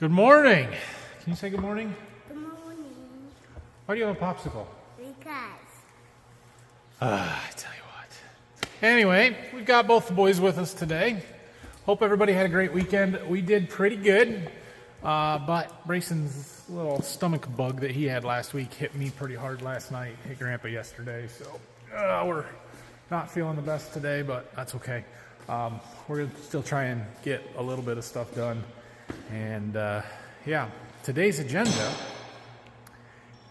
Good morning. Can you say good morning? Good morning. Why do you have a popsicle? Because. I tell you what. Anyway, we've got both the boys with us today. Hope everybody had a great weekend. We did pretty good, but Brayson's little stomach bug that he had last week hit me pretty hard last night. Hit Grandpa yesterday, so we're not feeling the best today, but that's okay. We're going to still try and get a little bit of stuff done. And yeah, today's agenda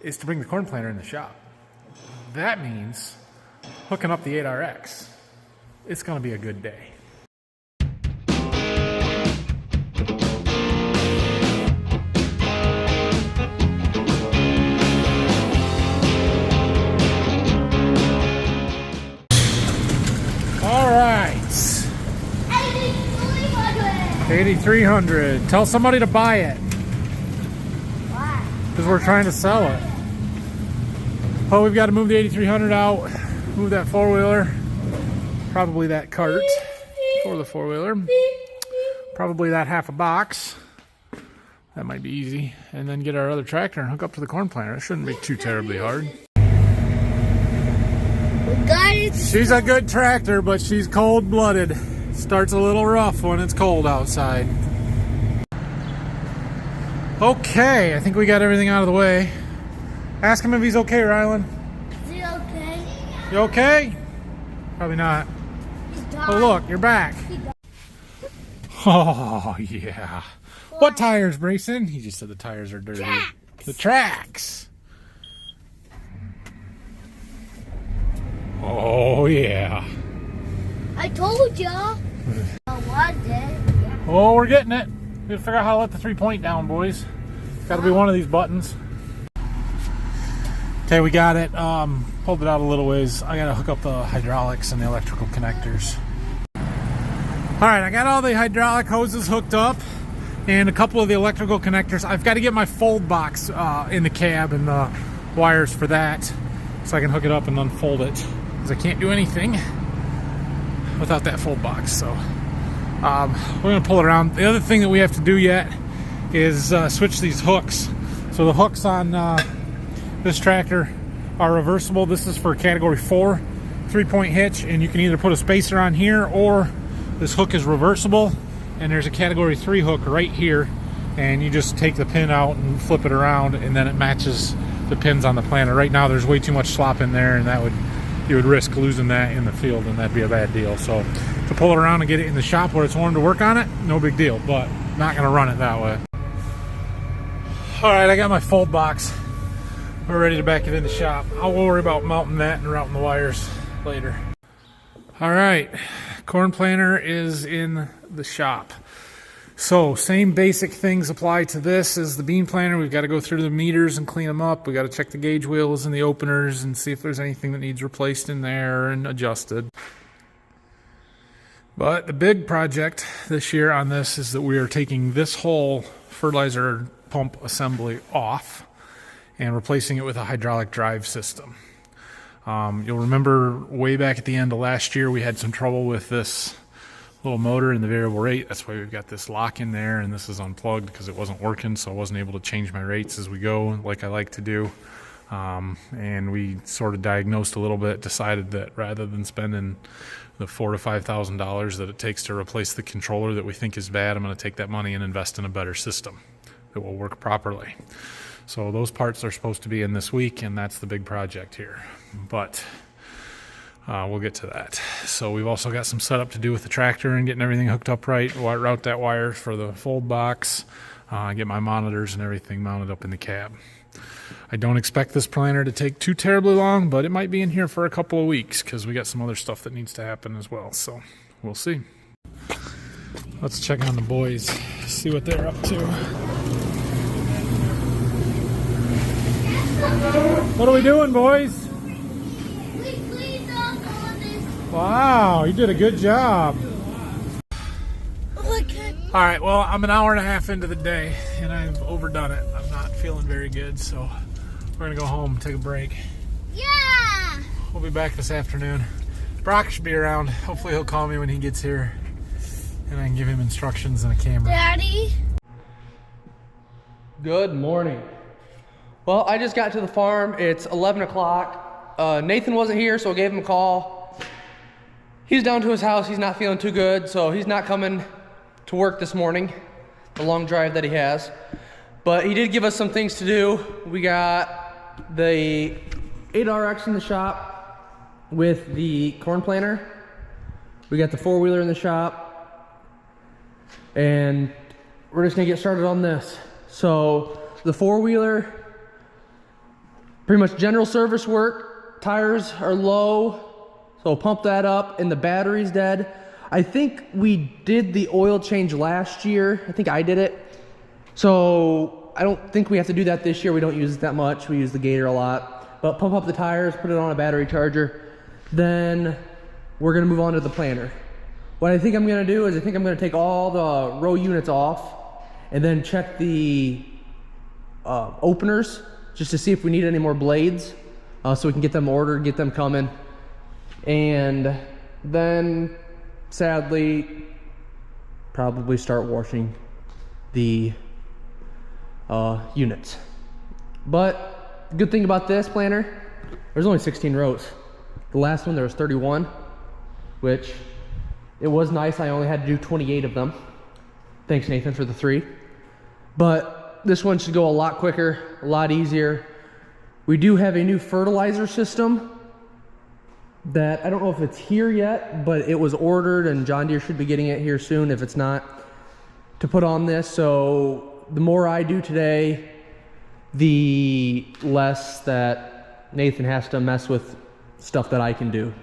is to bring the corn planter in the shop. That means hooking up the 8RX. It's going to be a good day. All right. 8,300. Tell somebody to buy it. Why? Because we're trying to sell it. Oh, we've got to move the 8,300 out. Move that four-wheeler. Probably that cart for the four-wheeler. Probably that half a box. That might be easy. And then get our other tractor and hook up to the corn planter. It shouldn't be too terribly hard. She's a good tractor, but she's cold-blooded. Starts a little rough when it's cold outside. Okay, I think we got everything out of the way. Ask him if he's okay, Rylan. Is he okay? You okay? Probably not. Oh, look, you're back. Oh, yeah. What tires, Brayson? He just said the tires are dirty. Tracks. The tracks. Oh, yeah. I told ya. Oh, we're getting it. We gotta figure out how to let the 3-point down, boys. Gotta be one of these buttons. Okay, we got it. Pulled it out a little ways. I gotta hook up the hydraulics and the electrical connectors. Alright, I got all the hydraulic hoses hooked up and a couple of the electrical connectors. I've got to get my fold box in the cab and the wires for that so I can hook it up and unfold it, because I can't do anything without that fold box. So we're going to pull it around. The other thing that we have to do yet is switch these hooks. So the hooks on this tractor are reversible. This is for category 4 3-point hitch, and you can either put a spacer on here, or this hook is reversible, and there's a category 3 hook right here, and you just take the pin out and flip it around, and then it matches the pins on the planter. Right now there's way too much slop in there, and you would risk losing that in the field, and that'd be a bad deal. So to pull it around and get it in the shop where it's warm to work on it, no big deal, but not gonna run it that way. All right, I got my fold box. We're ready to back it in the shop. I'll worry about mounting that and routing the wires later. All right, corn planter is in the shop. So same basic things apply to this as the bean planter. We've got to go through the meters and clean them up. We got to check the gauge wheels and the openers and see if there's anything that needs replaced in there and adjusted. But the big project this year on this is that we are taking this whole fertilizer pump assembly off and replacing it with a hydraulic drive system. You'll remember way back at the end of last year we had some trouble with this little motor in the variable rate. That's why we've got this lock in there, and this is unplugged because it wasn't working, so I wasn't able to change my rates as we go like I like to do. And we sort of diagnosed a little bit, decided that rather than spending the $4,000 to $5,000 that it takes to replace the controller that we think is bad, I'm going to take that money and invest in a better system that will work properly. So those parts are supposed to be in this week, and that's the big project here. But we'll get to that. So we've also got some setup to do with the tractor and getting everything hooked up right, route that wire for the fold box, get my monitors and everything mounted up in the cab. I don't expect this planter to take too terribly long, but it might be in here for a couple of weeks because we got some other stuff that needs to happen as well. So we'll see. Let's check on the boys, see what they're up to. What are we doing, boys? Wow, you did a good job. All right, well, I'm an hour and a half into the day, and I've overdone it. I'm not feeling very good, so we're going to go home and take a break. Yeah! We'll be back this afternoon. Brock should be around. Hopefully he'll call me when he gets here, and I can give him instructions and a camera. Daddy? Good morning. Well, I just got to the farm. It's 11 o'clock. Nathan wasn't here, so I gave him a call. He's down to his house. He's not feeling too good, so he's not coming to work this morning, the long drive that he has. But he did give us some things to do. We got the 8RX in the shop with the corn planter. We got the four-wheeler in the shop. And we're just gonna get started on this. So the four-wheeler, pretty much general service work. Tires are low, so pump that up, and the battery's dead. I think we did the oil change last year. I think I did it. So I don't think we have to do that this year. We don't use it that much. We use the Gator a lot. But pump up the tires, put it on a battery charger. Then we're gonna move on to the planter. What I think I'm gonna do is I think I'm gonna take all the row units off and then check the openers just to see if we need any more blades so we can get them ordered, get them coming. And then sadly, probably start washing the units. But the good thing about this planter, there's only 16 rows. The last one there was 31, which it was nice. I only had to do 28 of them. Thanks, Nathan, for the 3. But this one should go a lot quicker, a lot easier. We do have a new fertilizer system that I don't know if it's here yet, but it was ordered and John Deere should be getting it here soon if it's not, to put on this. So the more I do today, the less that Nathan has to mess with stuff that I can do,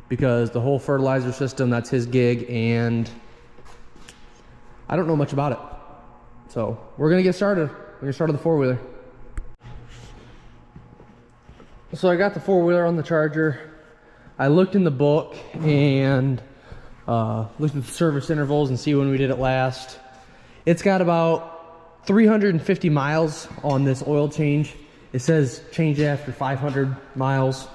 because the whole fertilizer system, that's his gig, and I don't know much about it. So we're gonna get started. We're gonna start on the four-wheeler. So I got the four-wheeler on the charger. I looked in the book and looked at the service intervals and see when we did it last. It's got about 350 miles on this oil change. It says change after 500 miles.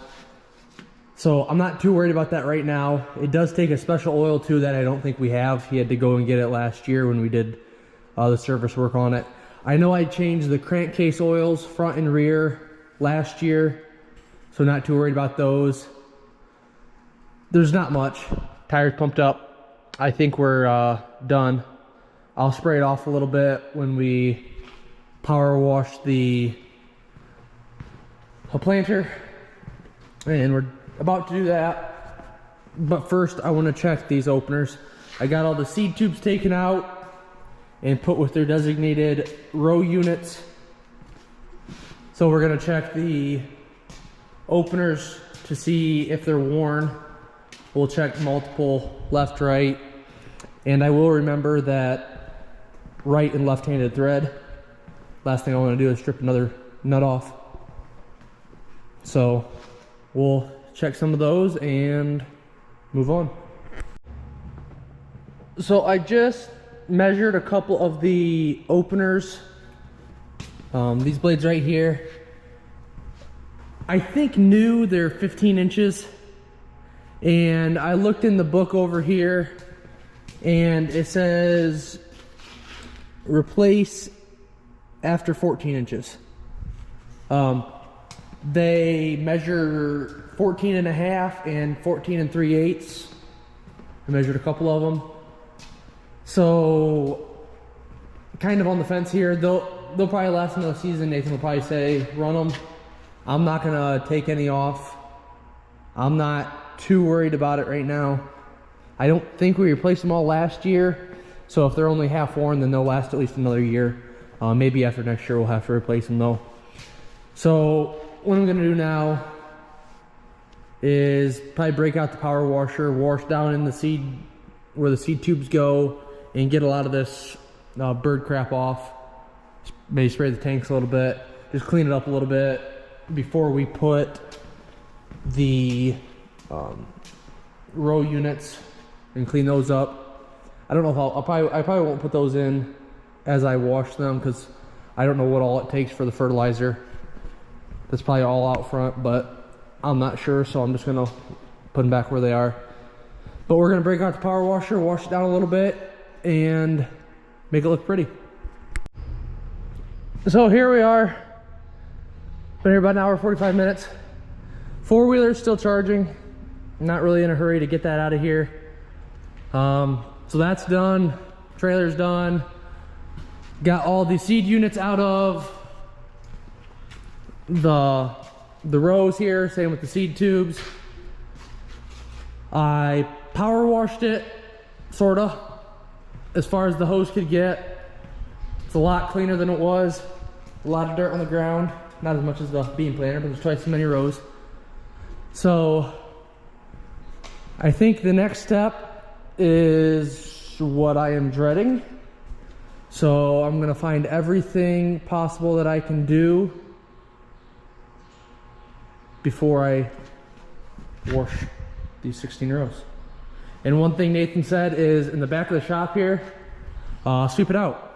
So I'm not too worried about that right now. It does take a special oil too that I don't think we have. He had to go and get it last year when we did the service work on it. I know I changed the crankcase oils front and rear last year, so not too worried about those. There's not much. Tires pumped up. I think we're done. I'll spray it off a little bit when we power wash the planter, and we're about to do that. But first I want to check these openers. I got all the seed tubes taken out and put with their designated row units. So we're going to check the openers to see if they're worn. We'll check multiple left, right, and I will remember that right and left-handed thread. Last thing I want to do is strip another nut off. So we'll check some of those and move on. So I just measured a couple of the openers. These blades right here, I think new, they're 15 inches. And I looked in the book over here and it says replace after 14 inches. They measure 14 and a half and 14 3/8. I measured a couple of them. So kind of on the fence here. They'll probably last another season. Nathan will probably say run them. I'm not gonna take any off. I'm not too worried about it right now. I don't think we replaced them all last year, so if they're only half worn, then they'll last at least another year. Maybe after next year we'll have to replace them though. So what I'm gonna do now is probably break out the power washer, wash down in the seed where the seed tubes go, and get a lot of this bird crap off. Maybe spray the tanks a little bit, just clean it up a little bit before we put the row units and clean those up. I don't know if I probably won't put those in as I wash them, because I don't know what all it takes for the fertilizer. That's probably all out front, but I'm not sure, so I'm just gonna put them back where they are. But we're gonna break out the power washer, wash it down a little bit, and make it look pretty. So here we are. Been here about an hour, 45 minutes. Four-wheeler's still charging. Not really in a hurry to get that out of here. So that's done. Trailer's done. Got all the seed units out of the rows here, same with the seed tubes. I power washed it, sorta, as far as the hose could get. It's a lot cleaner than it was. A lot of dirt on the ground. Not as much as the bean planter, but there's twice as many rows. So I think the next step is what I am dreading. So I'm gonna find everything possible that I can do before I wash these 16 rows. And one thing Nathan said is in the back of the shop here, sweep it out.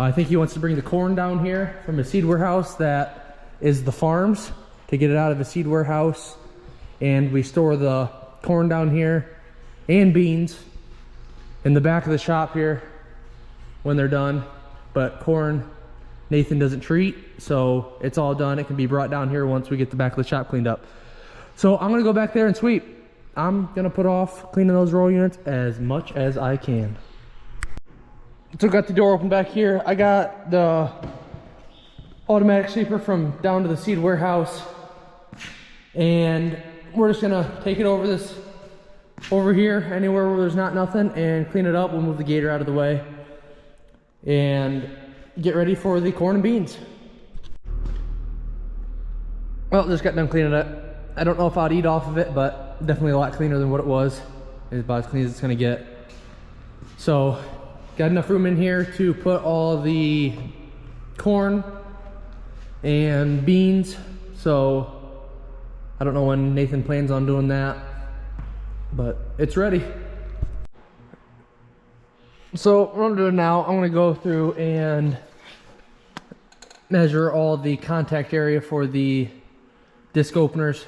I think he wants to bring the corn down here from a seed warehouse that is the farms, to get it out of a seed warehouse. And we store the corn down here and beans in the back of the shop here when they're done. But corn, Nathan doesn't treat, so it's all done. It can be brought down here once we get the back of the shop cleaned up. So I'm gonna go back there and sweep. I'm gonna put off cleaning those row units as much as I can. So got the door open back here. I got the automatic sweeper from down to the seed warehouse, and we're just gonna take it over here, anywhere where there's not nothing, and clean it up. We'll move the gator out of the way and get ready for the corn and beans. Well, just got done cleaning it. I don't know if I'd eat off of it, but definitely a lot cleaner than what it was. It's about as clean as it's gonna get. So, got enough room in here to put all the corn and beans. So, I don't know when Nathan plans on doing that, but it's ready. So what I'm doing now, I'm gonna go through and measure all the contact area for the disc openers.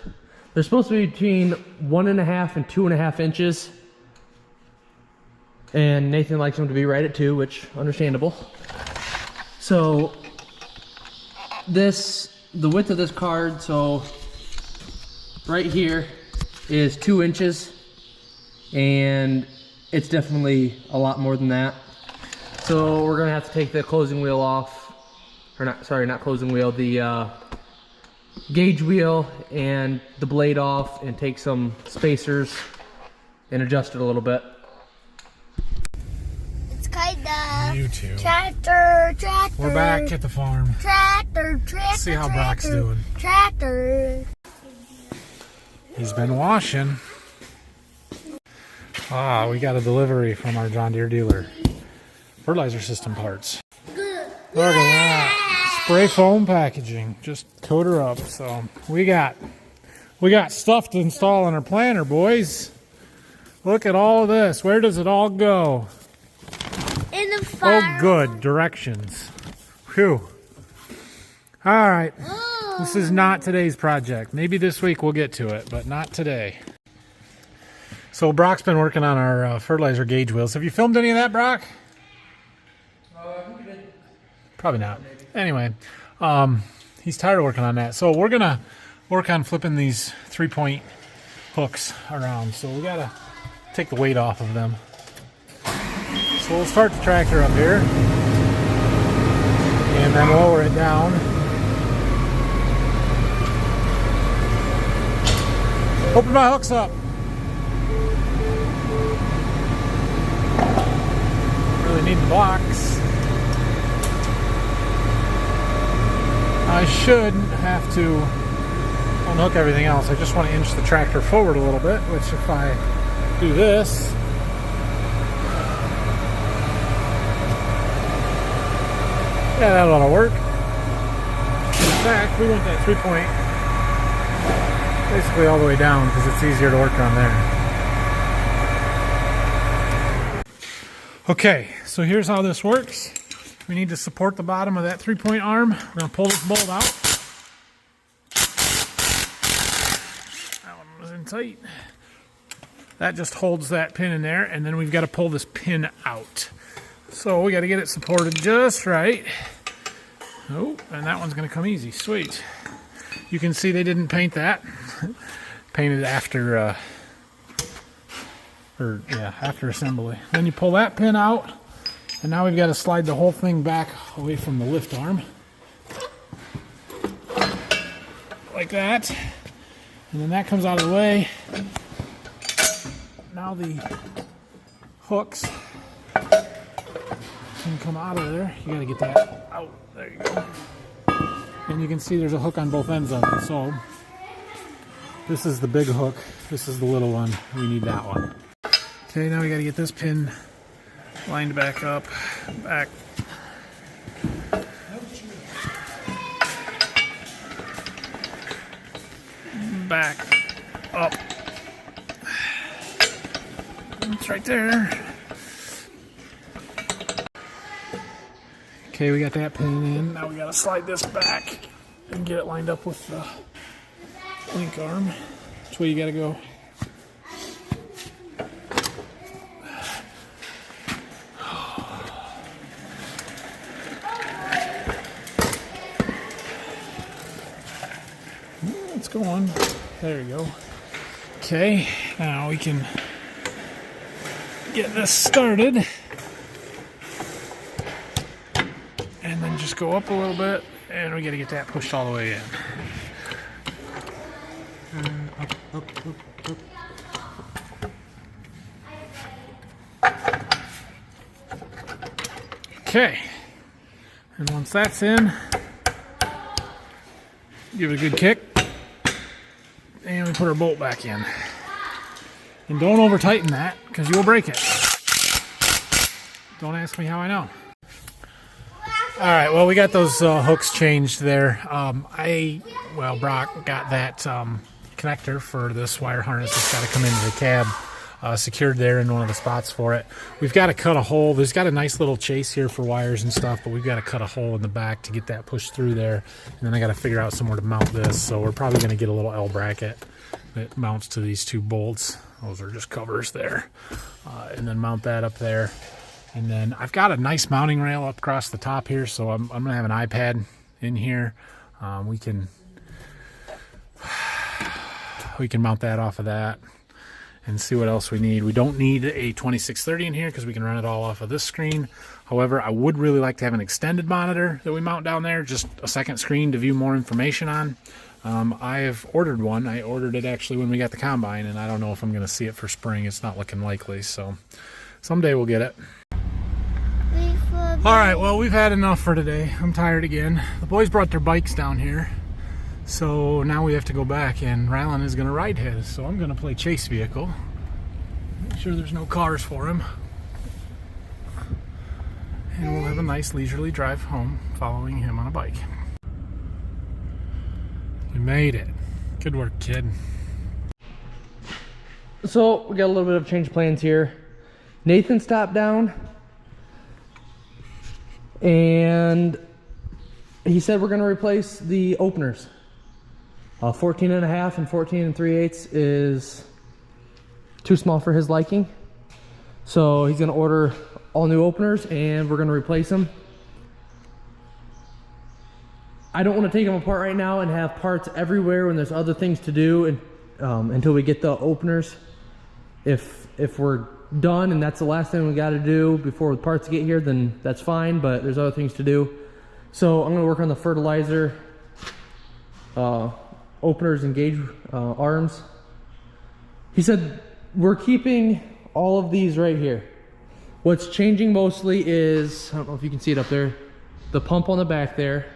They're supposed to be between 1.5 and 2.5 inches. And Nathan likes them to be right at 2, which understandable. So the width of this card, so right here is 2 inches, and it's definitely a lot more than that. So we're gonna have to take the closing wheel off, or not, sorry, not closing wheel, the gauge wheel and the blade off, and take some spacers and adjust it a little bit. It's kinda You too. tractor. We're back at the farm. Tractor. See how Brock's doing. Tractor. He's been washing. We got a delivery from our John Deere dealer. Fertilizer system parts. Look at that. Spray foam packaging. Just coat her up. So we got stuff to install on our planter, boys. Look at all of this. Where does it all go? In the fire. Oh, good. Directions. Whew. All right. This is not today's project. Maybe this week we'll get to it, but not today. So Brock's been working on our fertilizer gauge wheels. Have you filmed any of that, Brock? I think we did. Probably not. Anyway, he's tired of working on that. So we're going to work on flipping these 3-point hooks around. So we got to take the weight off of them. So we'll start the tractor up here and then lower it down. Open my hooks up. Really need the blocks. I should have to unhook everything else. I just want to inch the tractor forward a little bit, which if I do this, yeah, that ought to work. In fact, we want that 3-point basically all the way down because it's easier to work on there. Okay, so here's how this works. We need to support the bottom of that 3-point arm. We're going to pull this bolt out. That one was in tight. That just holds that pin in there, and then we've got to pull this pin out. So we got to get it supported just right. Oh, and that one's going to come easy. Sweet. You can see they didn't paint that. Painted after, after assembly. Then you pull that pin out, and now we've got to slide the whole thing back away from the lift arm. Like that. And then that comes out of the way. Now the hooks can come out of there. You got to get that out. There you go. And you can see there's a hook on both ends of it. So this is the big hook. This is the little one. We need that one. Okay, now we got to get this pin lined back up. Back. Back. Up. It's right there. Okay, we got that pin in. Now we got to slide this back and get it lined up with the link arm. Which way you got to go? It's going. There you go. Okay, now we can get this started. And then just go up a little bit, and we got to get that pushed all the way in. Okay, and once that's in, give it a good kick, and we put our bolt back in. And don't over tighten that, because you will break it. Don't ask me how I know. All right, well, we got those hooks changed there. Brock got that connector for this wire harness that's got to come into the cab secured there in one of the spots for it. We've got to cut a hole. There's got a nice little chase here for wires and stuff, but we've got to cut a hole in the back to get that pushed through there. And then I got to figure out somewhere to mount this. So we're probably going to get a little L bracket that mounts to these two bolts. Those are just covers there. And then mount that up there. And then I've got a nice mounting rail up across the top here, so I'm going to have an iPad in here. We can mount that off of that and see what else we need. We don't need a 2630 in here because we can run it all off of this screen. However, I would really like to have an extended monitor that we mount down there, just a second screen to view more information on. I have ordered one. I ordered it actually when we got the combine, and I don't know if I'm going to see it for spring. It's not looking likely, so someday we'll get it. All right, well, we've had enough for today. I'm tired again. The boys brought their bikes down here, so now we have to go back, and Rylan is going to ride his, so I'm going to play chase vehicle. Make sure there's no cars for him. And we'll have a nice leisurely drive home following him on a bike. We made it. Good work, kid. So we got a little bit of change plans here. Nathan stopped down and he said we're going to replace the openers. 14 and a half and 14 and 3/8 is too small for his liking. So he's going to order all new openers and we're going to replace them. I don't want to take them apart right now and have parts everywhere when there's other things to do and, until we get the openers. If we're done and that's the last thing we got to do before the parts get here, then that's fine, but there's other things to do. So I'm going to work on the fertilizer, openers and gauge arms. He said we're keeping all of these right here. What's changing mostly is, I don't know if you can see it up there, the pump on the back there.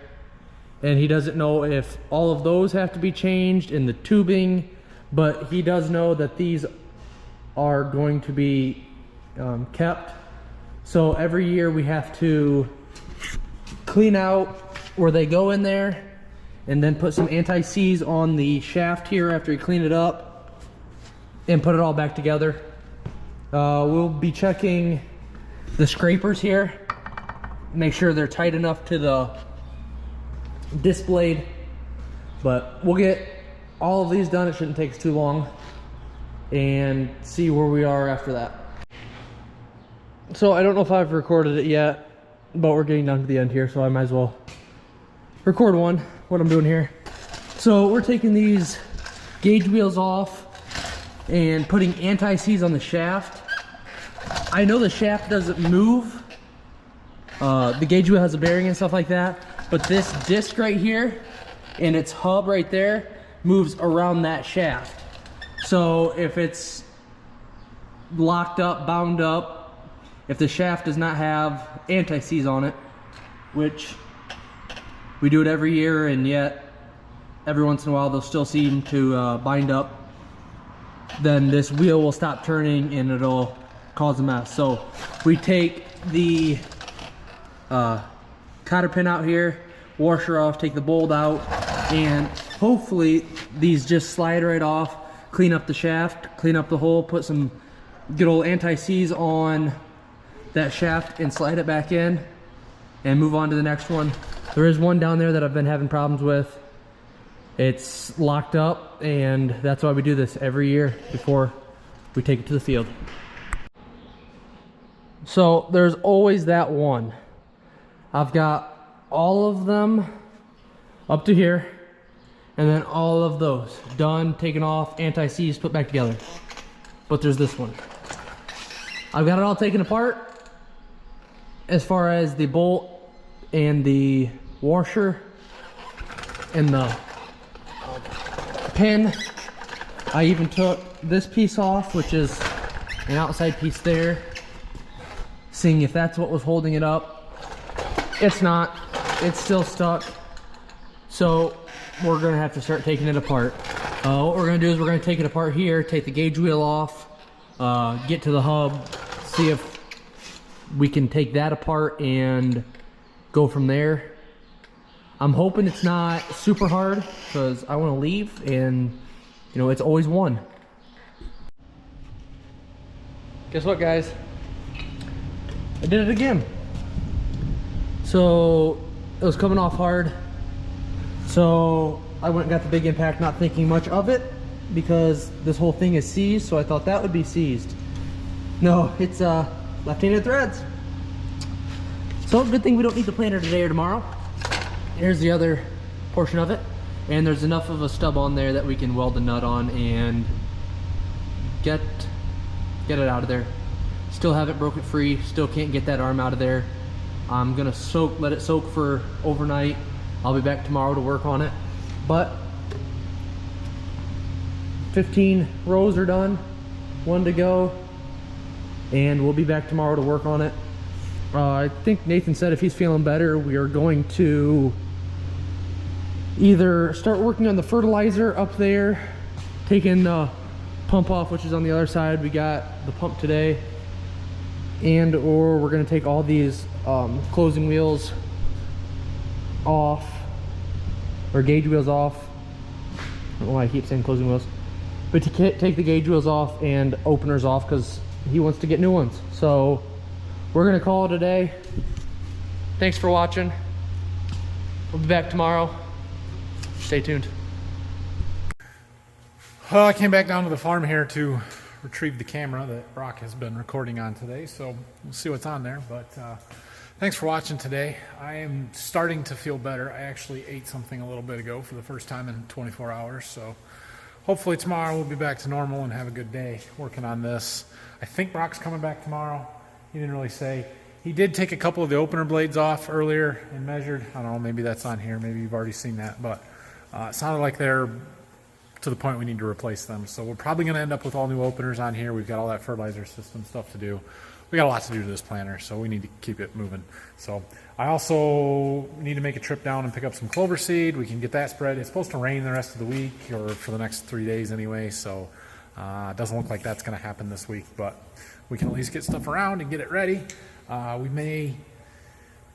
And he doesn't know if all of those have to be changed in the tubing, but he does know that these are going to be kept. So every year we have to clean out where they go in there and then put some anti-seize on the shaft here after you clean it up and put it all back together. We'll be checking the scrapers here, make sure they're tight enough to the disc blade, but we'll get all of these done. It shouldn't take us too long and see where we are after that. So I don't know if I've recorded it yet, but we're getting down to the end here, so I might as well record one, what I'm doing here. So we're taking these gauge wheels off and putting anti-seize on the shaft. I know the shaft doesn't move. The gauge wheel has a bearing and stuff like that, but this disc right here and its hub right there moves around that shaft. So if it's locked up, bound up, if the shaft does not have anti-seize on it, which we do it every year, and yet every once in a while they'll still seem to bind up, then this wheel will stop turning and it'll cause a mess. So we take the cotter pin out here, washer off, take the bolt out, and hopefully these just slide right off, clean up the shaft, clean up the hole, put some good old anti-seize on that shaft and slide it back in and move on to the next one. There is one down there that I've been having problems with. It's locked up, and that's why we do this every year before we take it to the field. So there's always that one. I've got all of them up to here, and then all of those done, taken off, anti-seize, put back together. But there's this one. I've got it all taken apart as far as the bolt and the washer and the pin. I even took this piece off, which is an outside piece there, seeing if that's what was holding it up. It's not. It's still stuck. So we're gonna have to start taking it apart. What we're gonna do is we're gonna take it apart here, take the gauge wheel off, get to the hub, see if we can take that apart and go from there. I'm hoping it's not super hard because I want to leave, and you know, it's always one. Guess what, guys? I did it again. So it was coming off hard. So I went and got the big impact, not thinking much of it because this whole thing is seized, so I thought that would be seized. No, it's left-handed threads. So good thing we don't need the planer today or tomorrow. Here's the other portion of it, and there's enough of a stub on there that we can weld the nut on and get it out of there. Still haven't broke it free, still can't get that arm out of there. I'm gonna let it soak for overnight. I'll be back tomorrow to work on it, but 15 rows are done, 1 to go, and we'll be back tomorrow to work on it. I think Nathan said if he's feeling better, we are going to either start working on the fertilizer up there, taking the pump off, which is on the other side. We got the pump today, and or we're going to take all these closing wheels off, or gauge wheels off. I don't know why I keep saying closing wheels, but to take the gauge wheels off and openers off because he wants to get new ones. So we're gonna call it a day. Thanks for watching. We'll be back tomorrow. Stay tuned. Well, I came back down to the farm here to retrieve the camera that Brock has been recording on today, so we'll see what's on there. But thanks for watching today. I am starting to feel better. I actually ate something a little bit ago for the first time in 24 hours, so hopefully tomorrow we'll be back to normal and have a good day working on this. I think Brock's coming back tomorrow. He didn't really say. He did take a couple of the opener blades off earlier and measured. I don't know, maybe that's on here. Maybe you've already seen that, but it sounded like they're to the point we need to replace them. So we're probably going to end up with all new openers on here. We've got all that fertilizer system stuff to do. We got a lot to do to this planter, so we need to keep it moving. So I also need to make a trip down and pick up some clover seed. We can get that spread. It's supposed to rain the rest of the week, or for the next 3 days anyway, so it doesn't look like that's going to happen this week, but we can at least get stuff around and get it ready. We may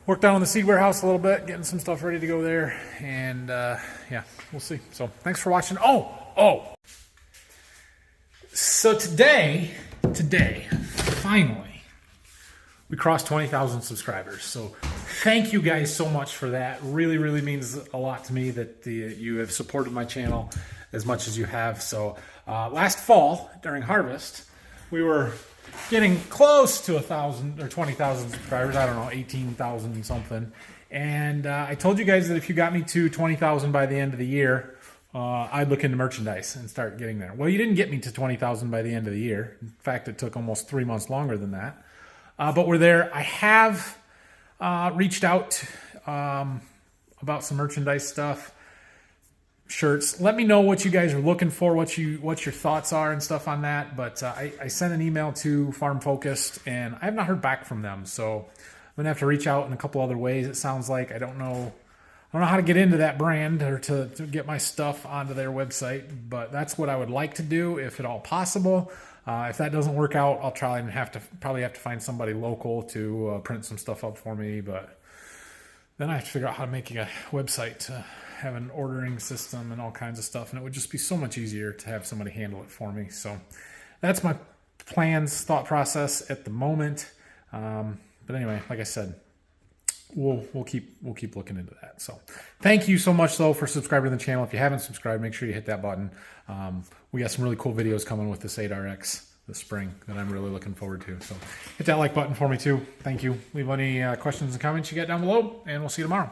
work down on the seed warehouse a little bit, getting some stuff ready to go there, and yeah, we'll see. So thanks for watching. So today, finally, we crossed 20,000 subscribers. So thank you guys so much for that. Really, really means a lot to me that you have supported my channel as much as you have. So last fall during harvest, we were getting close to 1,000 or 20,000 subscribers. I don't know, 18,000 something. And I told you guys that if you got me to 20,000 by the end of the year, I'd look into merchandise and start getting there. Well, you didn't get me to 20,000 by the end of the year. In fact, it took almost 3 months longer than that. But we're there. I have reached out about some merchandise stuff, shirts. Let me know what you guys are looking for, what your thoughts are and stuff on that. But I sent an email to Farm Focused, and I have not heard back from them. So I'm gonna have to reach out in a couple other ways. It sounds like I don't know how to get into that brand or to get my stuff onto their website, but that's what I would like to do if at all possible. If that doesn't work out, I'll probably have to find somebody local to print some stuff up for me. But then I have to figure out how to make a website to have an ordering system and all kinds of stuff, and it would just be so much easier to have somebody handle it for me. So that's my thought process at the moment. But anyway, like I said, we'll keep looking into that. So thank you so much though for subscribing to the channel. If you haven't subscribed, make sure you hit that button. We got some really cool videos coming with this 8RX this spring that I'm really looking forward to. So hit that like button for me too. Thank you. Leave any questions and comments you got down below, and we'll see you tomorrow.